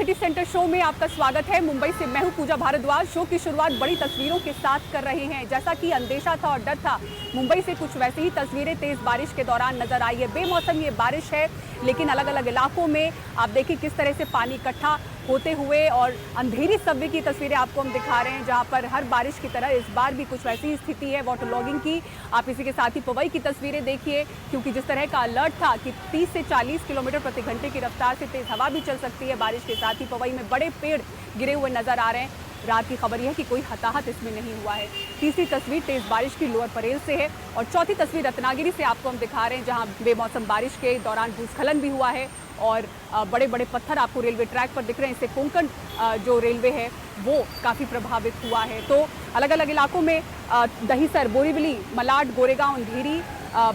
City centre show में आपका स्वागत है। मुंबई से मैं हूं पूजा भारद्वाज। शो की शुरुआत बड़ी तस्वीरों के साथ कर रहे हैं। जैसा कि अंदेशा था और डर था, मुंबई से कुछ वैसे ही तस्वीरें तेज बारिश के दौरान नजर आई है। बेमौसम ये बारिश है, लेकिन अलग अलग इलाकों में आप देखिए किस तरह से पानी इकट्ठा होते हुए और अंधेरी सबवे की तस्वीरें आपको हम दिखा रहे हैं, जहां पर हर बारिश की तरह इस बार भी कुछ वैसी ही स्थिति है वाटर लॉगिंग की। आप इसी के साथ ही पवई की तस्वीरें देखिए, क्योंकि जिस तरह का अलर्ट था कि 30 से 40 किलोमीटर प्रति घंटे की रफ्तार से तेज हवा भी चल सकती है। बारिश के साथ ही पवई में बड़े पेड़ गिरे हुए नजर आ रहे हैं। रात की खबर यह है कि कोई हताहत इसमें नहीं हुआ है। तीसरी तस्वीर तेज बारिश की लोअर परेल से है और चौथी तस्वीर रत्नागिरी से आपको हम दिखा रहे हैं, जहां बेमौसम बारिश के दौरान भूस्खलन भी हुआ है और बड़े बड़े पत्थर आपको रेलवे ट्रैक पर दिख रहे हैं। इससे कोंकण जो रेलवे है वो काफ़ी प्रभावित हुआ है। तो अलग अलग इलाकों में दहीसर, बोरीवली, मलाड, गोरेगांव, अंधेरी,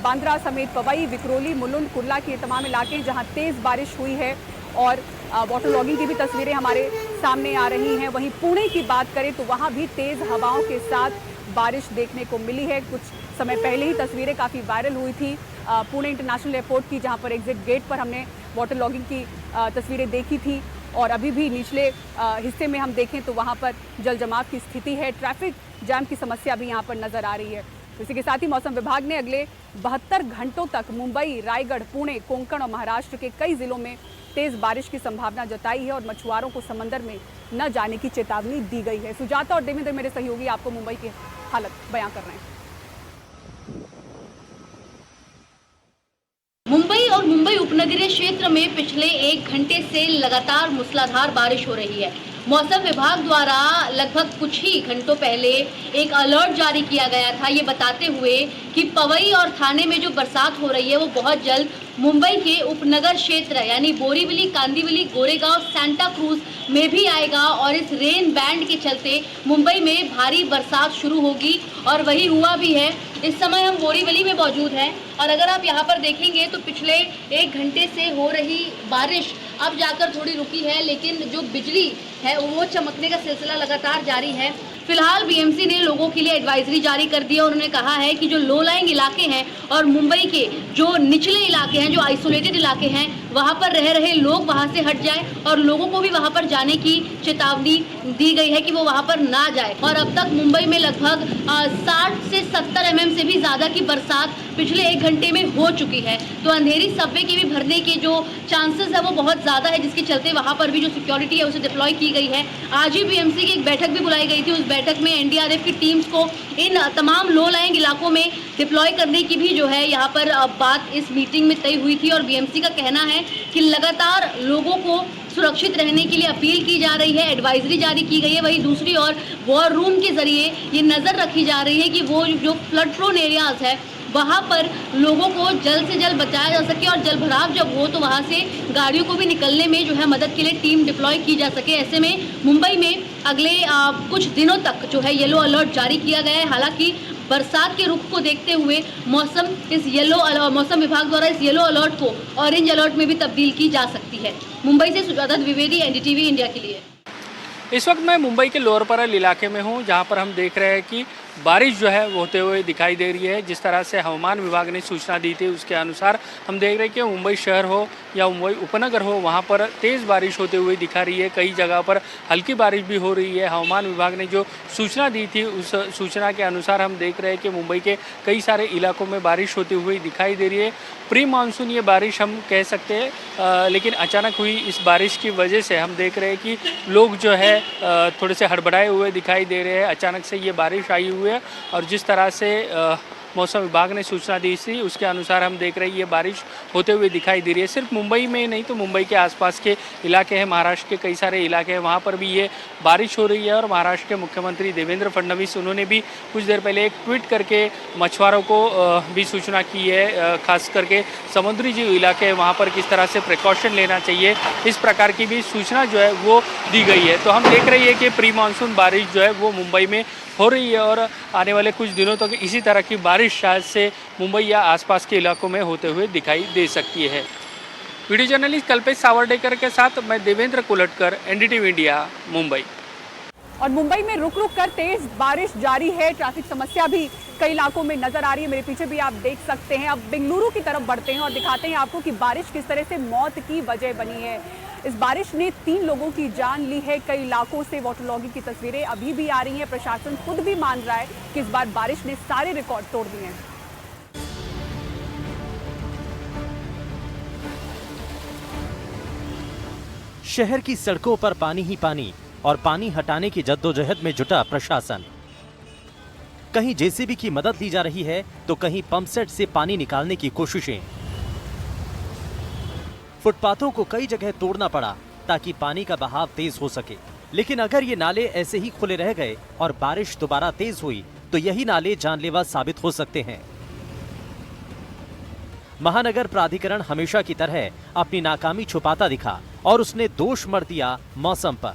बांद्रा समेत पवई, विक्रोली, मुलुंड, कुर्ला के तमाम इलाके जहां तेज़ बारिश हुई है और वाटर लॉगिंग की भी तस्वीरें हमारे सामने आ रही हैं। वहीं पुणे की बात करें तो वहां भी तेज़ हवाओं के साथ बारिश देखने को मिली है। कुछ समय पहले ही तस्वीरें काफ़ी वायरल हुई थी पुणे इंटरनेशनल एयरपोर्ट की, जहां पर एग्जिट गेट पर हमने वाटर लॉगिंग की तस्वीरें देखी थी और अभी भी निचले हिस्से में हम देखें तो वहां पर जल जमाव की स्थिति है। ट्रैफिक जैम की समस्या भी यहां पर नजर आ रही है। इसी के साथ ही मौसम विभाग ने अगले 72 घंटों तक मुंबई, रायगढ़, पुणे, कोंकण और महाराष्ट्र के कई जिलों में तेज बारिश की संभावना जताई है और मछुआरों को समंदर में न जाने की चेतावनी दी गई है। सुजाता और देवेंद्र मेरे सहयोगी आपको मुंबई की हालत बयां कर रहे हैं। मुंबई और मुंबई उपनगरीय क्षेत्र में पिछले 1 घंटे से लगातार मूसलाधार बारिश हो रही है। मौसम विभाग द्वारा लगभग कुछ ही घंटों पहले एक अलर्ट जारी किया गया था, ये बताते हुए कि पवई और थाने में जो बरसात हो रही है वो बहुत जल्द मुंबई के उपनगर क्षेत्र यानी बोरीवली, कांदिवली, गोरेगांव, सांता क्रूज में भी आएगा और इस रेन बैंड के चलते मुंबई में भारी बरसात शुरू होगी और वही हुआ भी है। इस समय हम बोरीवली में मौजूद हैं और अगर आप यहाँ पर देखेंगे तो पिछले 1 घंटे से हो रही बारिश अब जाकर थोड़ी रुकी है, लेकिन जो बिजली है वो चमकने का सिलसिला लगातार जारी है। फिलहाल बीएमसी ने लोगों के लिए एडवाइजरी जारी कर दी है। उन्होंने कहा है कि जो लो लाइंग इलाके हैं और मुंबई के जो निचले इलाके हैं, जो आइसोलेटेड इलाके हैं, वहां पर रह रहे लोग वहां से हट जाएं और लोगों को भी वहां पर जाने की चेतावनी दी गई है कि वो वहां पर ना जाए। और अब तक मुंबई में लगभग 60 से 70 mm से भी ज़्यादा की बरसात पिछले 1 घंटे में हो चुकी है। तो अंधेरी सबवे के भी भरने के जो चांसेस है वो बहुत ज़्यादा है, जिसके चलते वहाँ पर भी जो सिक्योरिटी है उसे डिप्लॉय की गई है। आज ही बीएमसी की एक बैठक भी बुलाई गई थी। उस बैठक में एनडीआरएफ की टीम्स को इन तमाम लो लाइंग इलाकों में डिप्लॉय करने की भी जो है यहाँ पर बात इस मीटिंग में तय हुई थी और बीएमसी का कहना है कि लगातार लोगों को सुरक्षित रहने के लिए अपील की जा रही है, एडवाइजरी जारी की गई है। वहीं दूसरी ओर वॉर रूम के जरिए ये नज़र रखी जा रही है कि वो जो फ्लड प्रोन एरियाज है वहाँ पर लोगों को जल्द से जल्द बचाया जा सके और जल भराव जब हो तो वहाँ से गाड़ियों को भी निकलने में जो है मदद के लिए टीम डिप्लॉय की जा सके। ऐसे में मुंबई में अगले कुछ दिनों तक जो है येलो अलर्ट जारी किया गया है। हालांकि बरसात के रुख को देखते हुए मौसम विभाग द्वारा इस येलो अलर्ट को ऑरेंज अलर्ट में भी तब्दील की जा सकती है। मुंबई से सुजाता द्विवेदी, एनडीटीवी इंडिया के लिए। इस वक्त मैं मुंबई के लोअर परल इलाके में हूं, जहां पर हम देख रहे हैं कि बारिश जो है वो होते हुए दिखाई दे रही है। जिस तरह से हवामान विभाग ने सूचना दी थी उसके अनुसार हम देख रहे हैं कि मुंबई शहर हो या मुंबई उपनगर हो, वहां पर तेज़ बारिश होते हुए दिखा रही है। कई जगह पर हल्की बारिश भी हो रही है। हवामान विभाग ने जो सूचना दी थी उस सूचना के अनुसार हम देख रहे हैं कि मुंबई के कई सारे इलाकों में बारिश होती हुई दिखाई दे रही है। प्री मानसून ये बारिश हम कह सकते हैं, लेकिन अचानक हुई इस बारिश की वजह से हम देख रहे हैं कि लोग जो है थोड़े से हड़बड़ाए हुए दिखाई दे रहे हैं। अचानक से ये बारिश आई हुई है और जिस तरह से मौसम विभाग ने सूचना दी थी उसके अनुसार हम देख रहे हैं ये बारिश होते हुए दिखाई दे रही है। सिर्फ मुंबई में नहीं तो मुंबई के आसपास के इलाके हैं, महाराष्ट्र के कई सारे इलाके हैं, वहाँ पर भी ये बारिश हो रही है। और महाराष्ट्र के मुख्यमंत्री देवेंद्र फडणवीस उन्होंने भी कुछ देर पहले एक ट्वीट करके मछुआरों को भी सूचना की है, खास करके समुद्री जो इलाके हैं वहाँ पर किस तरह से प्रिकॉशन लेना चाहिए, इस प्रकार की भी सूचना जो है वो दी गई है। तो हम देख रहे हैं कि प्री मानसून बारिश जो है वो मुंबई में हो रही है और आने वाले कुछ दिनों तक इसी तरह की बारिश शायद से मुंबई या आसपास के इलाकों में होते हुए दिखाई दे सकती है। वीडियो जर्नलिस्ट कल्पेश सावर्डेकर के साथ मैं देवेंद्र कुलटकर, एनडीटीवी इंडिया, मुंबई। और मुंबई में रुक रुक कर तेज बारिश जारी है। ट्रैफिक समस्या भी कई इलाकों में नजर आ रही है। मेरे पीछे भी आप देख सकते हैं। अब बेंगलुरु की तरफ बढ़ते हैं और दिखाते हैं आपको कि बारिश किस तरह से मौत की वजह बनी है। इस बारिश ने 3 लोगों की जान ली है। कई इलाकों से वाटर लॉगिंग की तस्वीरें अभी भी आ रही हैं। प्रशासन खुद भी मान रहा है कि इस बार बारिश ने सारे रिकॉर्ड तोड़ दिए हैं। शहर की सड़कों पर पानी ही पानी और पानी हटाने की जद्दोजहद में जुटा प्रशासन। कहीं जेसीबी की मदद ली जा रही है तो कहीं पंप सेट से पानी निकालने की कोशिशें। फुटपाथों को कई जगह तोड़ना पड़ा ताकि पानी का बहाव तेज हो सके। लेकिन अगर ये नाले ऐसे ही खुले रह गए और बारिश दोबारा तेज हुई तो यही नाले जानलेवा साबित हो सकते हैं। महानगर प्राधिकरण हमेशा की तरह अपनी नाकामी छुपाता दिखा और उसने दोष मढ़ दिया मौसम पर।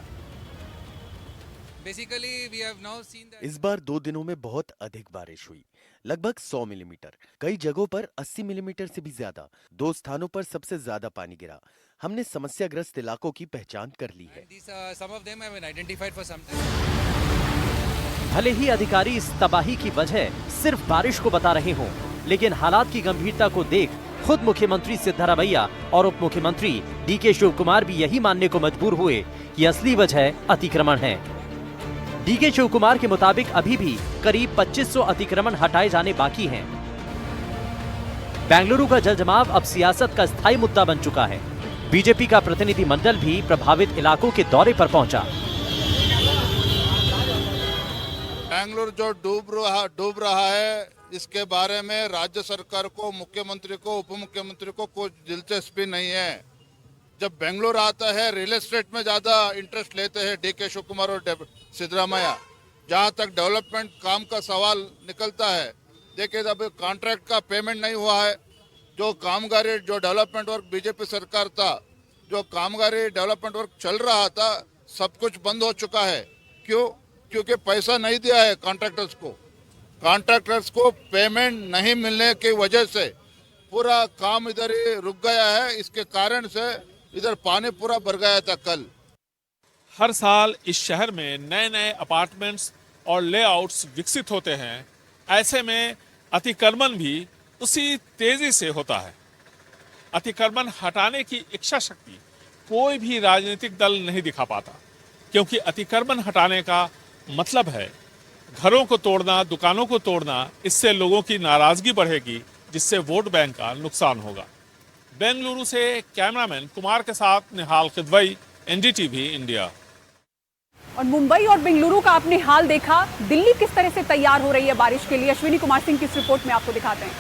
इस बार 2 दिनों में बहुत अधिक बारिश हुई, लगभग 100 मिलीमीटर, कई जगहों पर 80 मिलीमीटर से भी ज्यादा। 2 स्थानों पर सबसे ज्यादा पानी गिरा। हमने समस्याग्रस्त इलाकों की पहचान कर ली है। भले ही अधिकारी इस तबाही की वजह सिर्फ बारिश को बता रहे हों, लेकिन हालात की गंभीरता को देख खुद मुख्यमंत्री सिद्धारमैया और उप मुख्यमंत्री डीके शिव कुमार भी यही मानने को मजबूर हुए कि असली वजह अतिक्रमण है। डीके शिव कुमार के मुताबिक अभी भी करीब 2500 अतिक्रमण हटाए जाने बाकी हैं। बेंगलुरु का जलजमाव अब सियासत का स्थायी मुद्दा बन चुका है। बीजेपी का प्रतिनिधि मंडल भी प्रभावित इलाकों के दौरे पर पहुंचा। बेंगलुरु जो डूब रहा है, इसके बारे में राज्य सरकार को, मुख्यमंत्री को, उप मुख्यमंत्री को कोई दिलचस्पी नहीं है। जब बेंगलुरु आता है, रियल एस्टेट में ज्यादा इंटरेस्ट लेते हैं डीके शिव कुमार और सिद्धरामैया। जहां तक डेवलपमेंट काम का सवाल निकलता है, देखिए जब कॉन्ट्रैक्ट का पेमेंट नहीं हुआ है, जो कामगारी जो डेवलपमेंट वर्क बीजेपी सरकार था, जो कामगारी डेवलपमेंट वर्क चल रहा था, सब कुछ बंद हो चुका है। क्यों? क्योंकि पैसा नहीं दिया है कॉन्ट्रैक्टर्स को। कॉन्ट्रैक्टर्स को पेमेंट नहीं मिलने की वजह से पूरा काम इधर ही रुक गया है। इसके कारण से इधर पानी पूरा भर गया था कल। हर साल इस शहर में नए नए अपार्टमेंट्स और लेआउट्स विकसित होते हैं। ऐसे में अतिक्रमण भी उसी तेजी से होता है। अतिक्रमण हटाने की इच्छा शक्ति कोई भी राजनीतिक दल नहीं दिखा पाता, क्योंकि अतिक्रमण हटाने का मतलब है घरों को तोड़ना, दुकानों को तोड़ना। इससे लोगों की नाराजगी बढ़ेगी, जिससे वोट बैंक का नुकसान होगा। बेंगलुरु से कैमरामैन कुमार के साथ निहाल किदवई, एनडीटीवी इंडिया। और मुंबई और बेंगलुरु का आपने हाल देखा। दिल्ली किस तरह से तैयार हो रही है बारिश के लिए, अश्विनी कुमार सिंह की इस रिपोर्ट में आपको दिखाते हैं।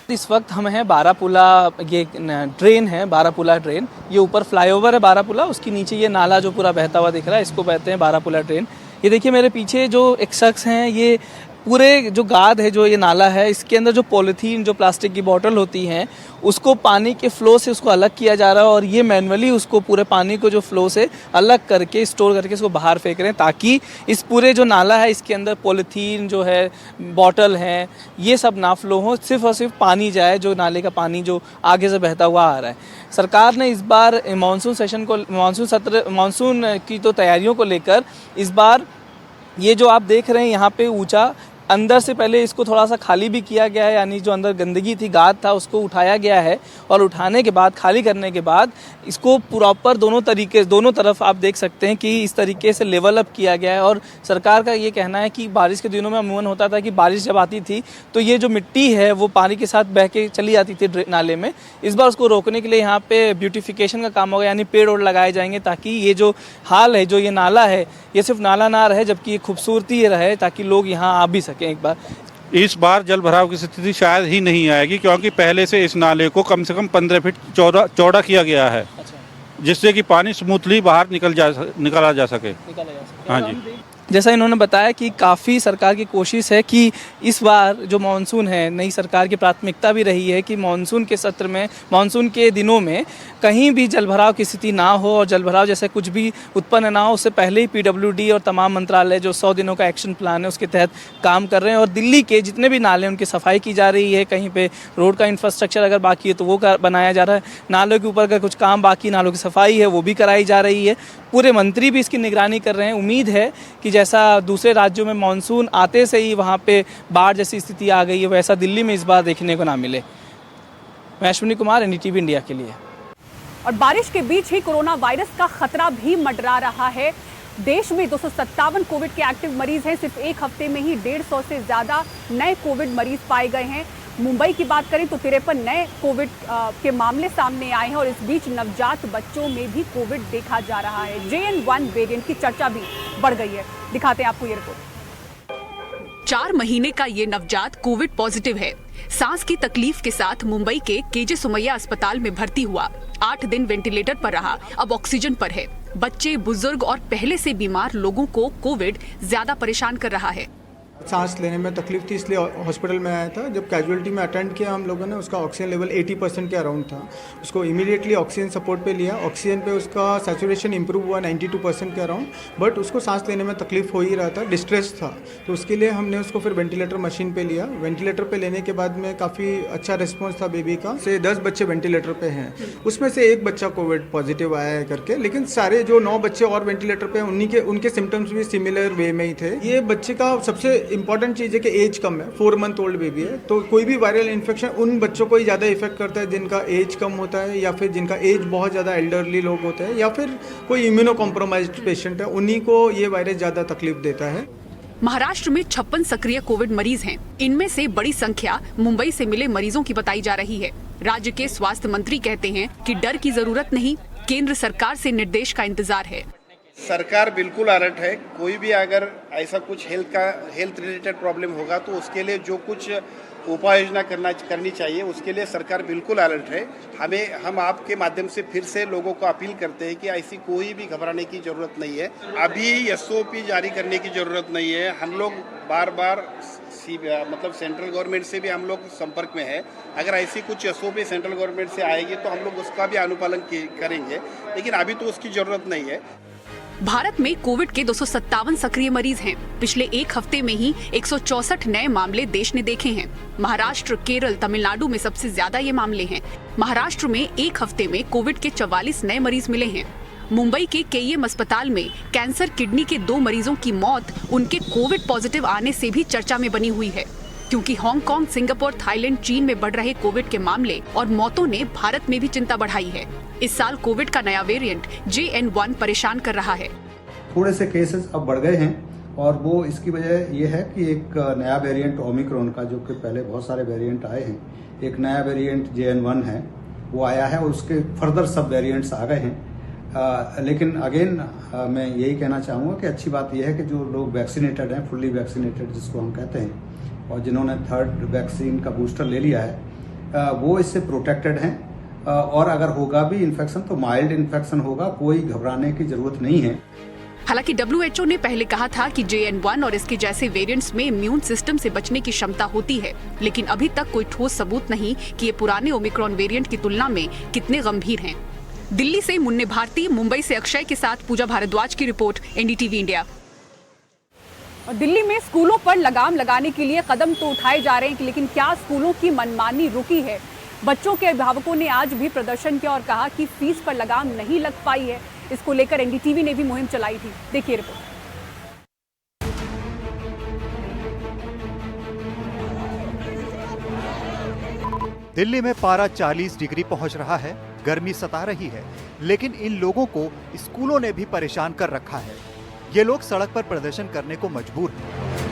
इस वक्त हम हैं बारापुला। ये ट्रेन है, बारापुला ट्रेन। ये ऊपर फ्लाईओवर है बारापुला, उसके नीचे ये नाला जो पूरा बहता हुआ दिख रहा है, इसको कहते हैं बारापुला ट्रेन। ये देखिए मेरे पीछे जो एक शख्स हैं, ये पूरे जो गाद है, जो ये नाला है, इसके अंदर जो पॉलीथीन, जो प्लास्टिक की बोतल होती हैं, उसको पानी के फ्लो से उसको अलग किया जा रहा है और ये मैनुअली उसको पूरे पानी को जो फ्लो से अलग करके स्टोर करके इसको बाहर फेंक रहे हैं, ताकि इस पूरे जो नाला है इसके अंदर पॉलीथीन जो है, बॉटल हैं, ये सब ना फ्लो हो, सिर्फ और सिर्फ पानी जाए, जो नाले का पानी जो आगे से बहता हुआ आ रहा है। सरकार ने इस बार मानसून की तो तैयारियों को लेकर इस बार ये जो आप देख रहे हैं यहाँ पे ऊंचा, अंदर से पहले इसको थोड़ा सा खाली भी किया गया है, यानी जो अंदर गंदगी थी, गाद था, उसको उठाया गया है। और उठाने के बाद, खाली करने के बाद इसको प्रॉपर दोनों तरफ आप देख सकते हैं कि इस तरीके से लेवल अप किया गया है। और सरकार का ये कहना है कि बारिश के दिनों में अमूमन होता था कि बारिश जब आती थी तो ये जो मिट्टी है वो पानी के साथ बह के चली जाती थी नाले में। इस बार उसको रोकने के लिए यहाँ पे ब्यूटिफिकेशन का काम होगा, यानी पेड़ और लगाए जाएंगे, ताकि ये जो हाल है, जो ये नाला है, ये सिर्फ नाला ना रहे, जबकि ये खूबसूरती रहे, ताकि लोग यहाँ आ भी सकें एक बार। इस बार जल भराव की स्थिति शायद ही नहीं आएगी, क्योंकि पहले से इस नाले को कम से कम 15 फीट चौड़ा किया गया है। अच्छा। जिससे कि पानी स्मूथली बाहर निकाला जा सके। हाँ जी। जैसा इन्होंने बताया कि काफ़ी सरकार की कोशिश है कि इस बार जो मानसून है, नई सरकार की प्राथमिकता भी रही है कि मानसून के सत्र में, मानसून के दिनों में कहीं भी जलभराव की स्थिति ना हो और जलभराव जैसे कुछ भी उत्पन्न ना हो। उससे पहले ही पीडब्ल्यूडी और तमाम मंत्रालय जो 100 दिनों का एक्शन प्लान है उसके तहत काम कर रहे हैं। और दिल्ली के जितने भी नाले उनकी सफाई की जा रही है। कहीं पे रोड का इंफ्रास्ट्रक्चर अगर बाकी है तो वो बनाया जा रहा है। नालों के ऊपर अगर कुछ काम बाकी, नालों की सफाई है, वो भी कराई जा रही है। पूरे मंत्री भी इसकी निगरानी कर रहे हैं। उम्मीद है कि जैसा दूसरे राज्यों में मानसून आते से ही वहाँ पे बाढ़ जैसी स्थिति आ गई है, वैसा दिल्ली में इस बार देखने को ना मिले। मैं अश्विनी कुमार, एनडीटीवी इंडिया के लिए। और बारिश के बीच ही कोरोना वायरस का खतरा भी मंडरा रहा है। देश में 257 कोविड के एक्टिव मरीज हैं। सिर्फ एक हफ्ते में ही 150 से ज्यादा नए कोविड मरीज पाए गए हैं। मुंबई की बात करें तो 53 नए कोविड के मामले सामने आए हैं और इस बीच नवजात बच्चों में भी कोविड देखा जा रहा है। JN1 वेरिएंट की चर्चा भी बढ़ गई है। दिखाते हैं आपको ये रिपोर्ट। 4 महीने का ये नवजात कोविड पॉजिटिव है। सांस की तकलीफ के साथ मुंबई के KJ सुमैया अस्पताल में भर्ती हुआ। 8 दिन वेंटिलेटर पर रहा, अब ऑक्सीजन पर है। बच्चे, बुजुर्ग और पहले से बीमार लोगों को कोविड ज्यादा परेशान कर रहा है। सांस लेने में तकलीफ थी, इसलिए हॉस्पिटल में आया था। जब कैजुअलिटी में अटेंड किया हम लोगों ने, उसका ऑक्सीजन लेवल 80% के अराउंड था। उसको इमीडिएटली ऑक्सीजन सपोर्ट पे लिया। ऑक्सीजन पे उसका सैचुरेशन इंप्रूव हुआ 92% के अराउंड, बट उसको सांस लेने में तकलीफ हो ही रहा था, डिस्ट्रेस था। तो उसके लिए हमने उसको फिर वेंटिलेटर मशीन पे लिया। वेंटिलेटर पे लेने के बाद में काफ़ी अच्छा रिस्पॉन्स था बेबी का। से 10 बच्चे वेंटिलेटर पे हैं, उसमें से एक बच्चा कोविड पॉजिटिव आया है करके, लेकिन सारे जो 9 बच्चे और वेंटिलेटर पे उनके सिम्टम्स भी सिमिलर वे में ही थे। ये बच्चे का सबसे इंपॉर्टेंट चीज़ है कि एज कम है, 4 मंथ ओल्ड बेबी है। तो कोई भी वायरल इन्फेक्शन उन बच्चों को ही ज़्यादा इफेक्ट करता है जिनका एज कम होता है, या फिर जिनका एज बहुत ज़्यादा एल्डरली लोग होते हैं, या फिर कोई इम्यूनो कॉम्प्रोमाइज्ड पेशेंट है, उन्हीं को ये वायरस ज़्यादा तकलीफ देता है। महाराष्ट्र में 56 सक्रिय कोविड मरीज हैं। इनमें से बड़ी संख्या मुंबई से मिले मरीजों की बताई जा रही है। राज्य के स्वास्थ्य मंत्री कहते हैं कि डर की जरूरत नहीं, केंद्र सरकार से निर्देश का इंतजार है। सरकार बिल्कुल अलर्ट है। कोई भी अगर ऐसा कुछ हेल्थ रिलेटेड प्रॉब्लम होगा तो उसके लिए जो कुछ उपाय योजना करनी चाहिए, उसके लिए सरकार बिल्कुल अलर्ट है। हम आपके माध्यम से फिर से लोगों को अपील करते हैं कि ऐसी कोई भी घबराने की ज़रूरत नहीं है। अभी SOP जारी करने की ज़रूरत नहीं है। हम लोग बार मतलब सेंट्रल गवर्नमेंट से भी हम लोग संपर्क में है। अगर ऐसी कुछ SOP सेंट्रल गवर्नमेंट से आएगी तो हम लोग उसका भी अनुपालन करेंगे, लेकिन अभी तो उसकी ज़रूरत नहीं है। भारत में कोविड के 257 सक्रिय मरीज हैं। पिछले एक हफ्ते में ही 164 नए मामले देश ने देखे हैं। महाराष्ट्र, केरल, तमिलनाडु में सबसे ज्यादा ये मामले हैं। महाराष्ट्र में एक हफ्ते में कोविड के 44 नए मरीज मिले हैं। मुंबई के KEM अस्पताल में कैंसर किडनी के 2 मरीजों की मौत उनके कोविड पॉजिटिव आने से भी चर्चा में बनी हुई है, क्योंकि हांगकांग, सिंगापुर, थाईलैंड, चीन में बढ़ रहे कोविड के मामले और मौतों ने भारत में भी चिंता बढ़ाई है। इस साल कोविड का नया वेरिएंट JN1 परेशान कर रहा है। थोड़े से केसेस अब बढ़ गए हैं और वो इसकी वजह ये है कि एक नया वेरिएंट ओमिक्रॉन का, जो कि पहले बहुत सारे वेरिएंट आए हैं, एक नया वेरिएंट JN1 है, वो आया है और उसके फर्दर सब वेरिएंट्स आ गए हैं। लेकिन अगेन मैं यही कहना चाहूँगा कि अच्छी बात यह है कि जो लोग वैक्सीनेटेड हैं, फुल्ली वैक्सीनेटेड जिसको हम कहते हैं, और जिन्होंने 3rd वैक्सीन का बूस्टर ले लिया है, वो इससे प्रोटेक्टेड हैं। और अगर होगा भी इन्फेक्शन तो माइल्ड इन्फेक्शन होगा, कोई घबराने की जरूरत नहीं है। हालांकि WHO ने पहले कहा था कि JN1 और इसके जैसे वेरिएंट्स में इम्यून सिस्टम से बचने की क्षमता होती है, लेकिन अभी तक कोई ठोस सबूत नहीं कि ये पुराने ओमिक्रॉन वेरिएंट की तुलना में कितने गंभीर हैं। दिल्ली से मुन्ने भारती, मुंबई से अक्षय के साथ पूजा भारद्वाज की रिपोर्ट, NDTV इंडिया। और दिल्ली में स्कूलों पर लगाम लगाने के लिए कदम तो उठाए जा रहे हैं, लेकिन क्या स्कूलों की मनमानी रुकी है? बच्चों के अभिभावकों ने आज भी प्रदर्शन किया और कहा कि फीस पर लगाम नहीं लग पाई है। इसको लेकर NDTV ने भी मुहिम चलाई थी। देखिए रिपोर्ट। दिल्ली में पारा 40 डिग्री पहुंच रहा है, गर्मी सता रही है, लेकिन इन लोगों को स्कूलों ने भी परेशान कर रखा है। ये लोग सड़क पर प्रदर्शन करने को मजबूर हैं।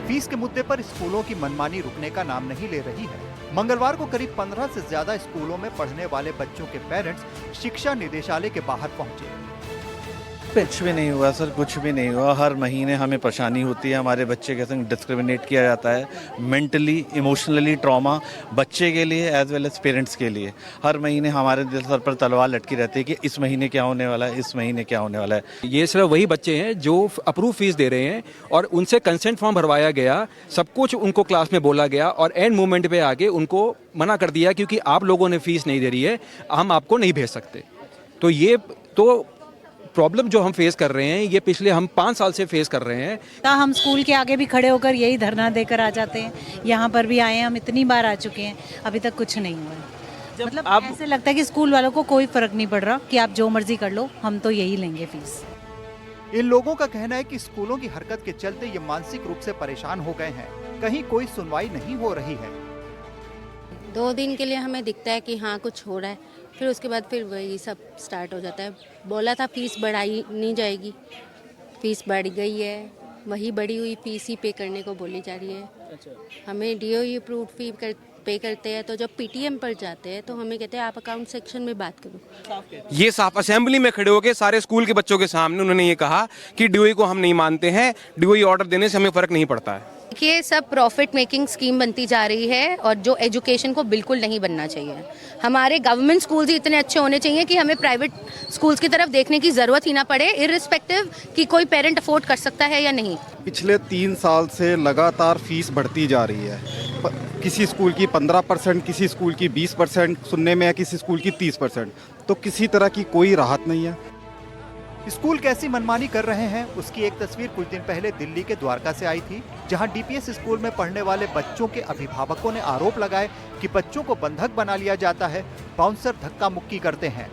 फीस के मुद्दे पर स्कूलों की मनमानी रुकने का नाम नहीं ले रही है। मंगलवार को करीब 15 से ज्यादा स्कूलों में पढ़ने वाले बच्चों के पेरेंट्स शिक्षा निदेशालय के बाहर पहुंचे। कुछ भी नहीं हुआ सर, कुछ भी नहीं हुआ। हर महीने हमें परेशानी होती है, हमारे बच्चे के संग डिस्क्रिमिनेट किया जाता है, मेंटली इमोशनली ट्रॉमा बच्चे के लिए एज वेल एज पेरेंट्स के लिए। हर महीने हमारे दिल सर पर तलवार लटकी रहती है कि इस महीने क्या होने वाला है, इस महीने क्या होने वाला है। ये सिर्फ वही बच्चे हैं जो अप्रूव फीस दे रहे हैं और उनसे कंसेंट फॉर्म भरवाया गया, सब कुछ उनको क्लास में बोला गया और एंड मोमेंट पे आके उनको मना कर दिया क्योंकि आप लोगों ने फीस नहीं दे रही है, हम आपको नहीं भेज सकते। तो ये तो प्रॉब्लम जो हम फेस कर रहे हैं, ये पिछले हम 5 साल से फेस कर रहे हैं। हम स्कूल के आगे भी खड़े होकर यही धरना देकर आ जाते हैं, यहाँ पर भी आए हैं, हम इतनी बार आ चुके हैं, अभी तक कुछ नहीं हुआ। मतलब ऐसे लगता है कि स्कूल वालों को कोई फर्क नहीं पड़ रहा कि आप जो मर्जी कर लो, हम तो यही लेंगे फीस। इन लोगों का कहना है कि स्कूलों की हरकत के चलते ये मानसिक रूप से परेशान हो गए हैं, कहीं कोई सुनवाई नहीं हो रही है। 2 दिन के लिए हमें दिखता है कि हाँ कुछ हो रहा है, फिर उसके बाद फिर वही सब स्टार्ट हो जाता है। बोला था फीस बढ़ाई नहीं जाएगी, फीस बढ़ गई है, वही बढ़ी हुई फीस ही पे करने को बोली जा रही है। हमें डीओ अप्रूव्ड फी पे करते हैं, तो जब पीटीएम पर जाते हैं तो हमें कहते हैं आप अकाउंट सेक्शन में बात करो। ये साफ असेंबली में खड़े होकर सारे स्कूल के बच्चों के सामने उन्होंने ये कहा कि डीओई को हम नहीं मानते हैं, डीओई ऑर्डर देने से हमें फर्क नहीं पड़ता है। ये सब प्रॉफिट मेकिंग स्कीम बनती जा रही है और जो एजुकेशन को बिल्कुल नहीं बनना चाहिए। हमारे गवर्नमेंट स्कूल्स ही इतने अच्छे होने चाहिए कि हमें प्राइवेट स्कूल्स की तरफ देखने की ज़रूरत ही ना पड़े, इर्रिस्पेक्टिव कि कोई पेरेंट अफोर्ड कर सकता है या नहीं। पिछले 3 साल से लगातार फीस बढ़ती जा रही है। किसी स्कूल की 15%, किसी स्कूल की 20%, सुनने में है किसी स्कूल की 30%। तो किसी तरह की कोई राहत नहीं है। स्कूल कैसी मनमानी कर रहे हैं उसकी एक तस्वीर कुछ दिन पहले दिल्ली के द्वारका से आई थी, जहां डीपीएस स्कूल में पढ़ने वाले बच्चों के अभिभावकों ने आरोप लगाए कि बच्चों को बंधक बना लिया जाता है, बाउंसर धक्का मुक्की करते हैं।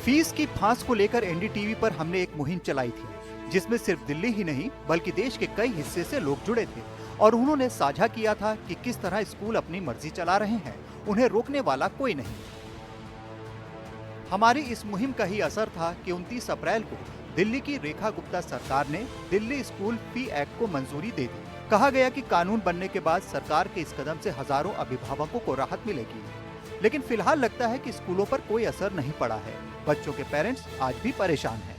फीस की फांस को लेकर एनडीटीवी पर हमने एक मुहिम चलाई थी, जिसमें सिर्फ दिल्ली ही नहीं बल्कि देश के कई हिस्से से लोग जुड़े थे और उन्होंने साझा किया था कि किस तरह स्कूल अपनी मर्जी चला रहे हैं, उन्हें रोकने वाला कोई नहीं। हमारी इस मुहिम का ही असर था कि 29 अप्रैल को दिल्ली की रेखा गुप्ता सरकार ने दिल्ली स्कूल फी एक्ट को मंजूरी दे दी। कहा गया कि कानून बनने के बाद सरकार के इस कदम से हजारों अभिभावकों को राहत मिलेगी, लेकिन फिलहाल लगता है कि स्कूलों पर कोई असर नहीं पड़ा है। बच्चों के पेरेंट्स आज भी परेशान हैं।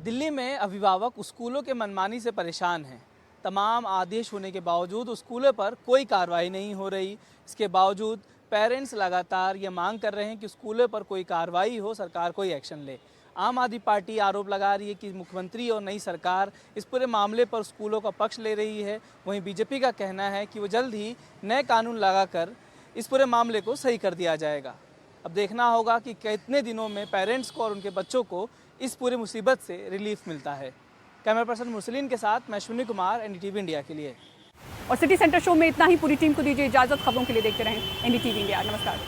दिल्ली में अभिभावक स्कूलों के मनमानी से परेशान हैं। तमाम आदेश होने के बावजूद स्कूलों पर कोई कार्रवाई नहीं हो रही। इसके बावजूद पेरेंट्स लगातार ये मांग कर रहे हैं कि स्कूलों पर कोई कार्रवाई हो, सरकार कोई एक्शन ले। आम आदमी पार्टी आरोप लगा रही है कि मुख्यमंत्री और नई सरकार इस पूरे मामले पर स्कूलों का पक्ष ले रही है। वहीं बीजेपी का कहना है कि वो जल्द ही नए कानून लगाकर इस पूरे मामले को सही कर दिया जाएगा। अब देखना होगा कि कितने दिनों में पेरेंट्स को और उनके बच्चों को इस पूरी मुसीबत से रिलीफ मिलता है। कैमरा पर्सन मुरसलीन के साथ मैं अश्विनी कुमार, एनडीटीवी इंडिया के लिए। और सिटी सेंटर शो में इतना ही। पूरी टीम को दीजिए इजाजत। खबरों के लिए देखते रहें एनडीटीवी इंडिया। नमस्कार।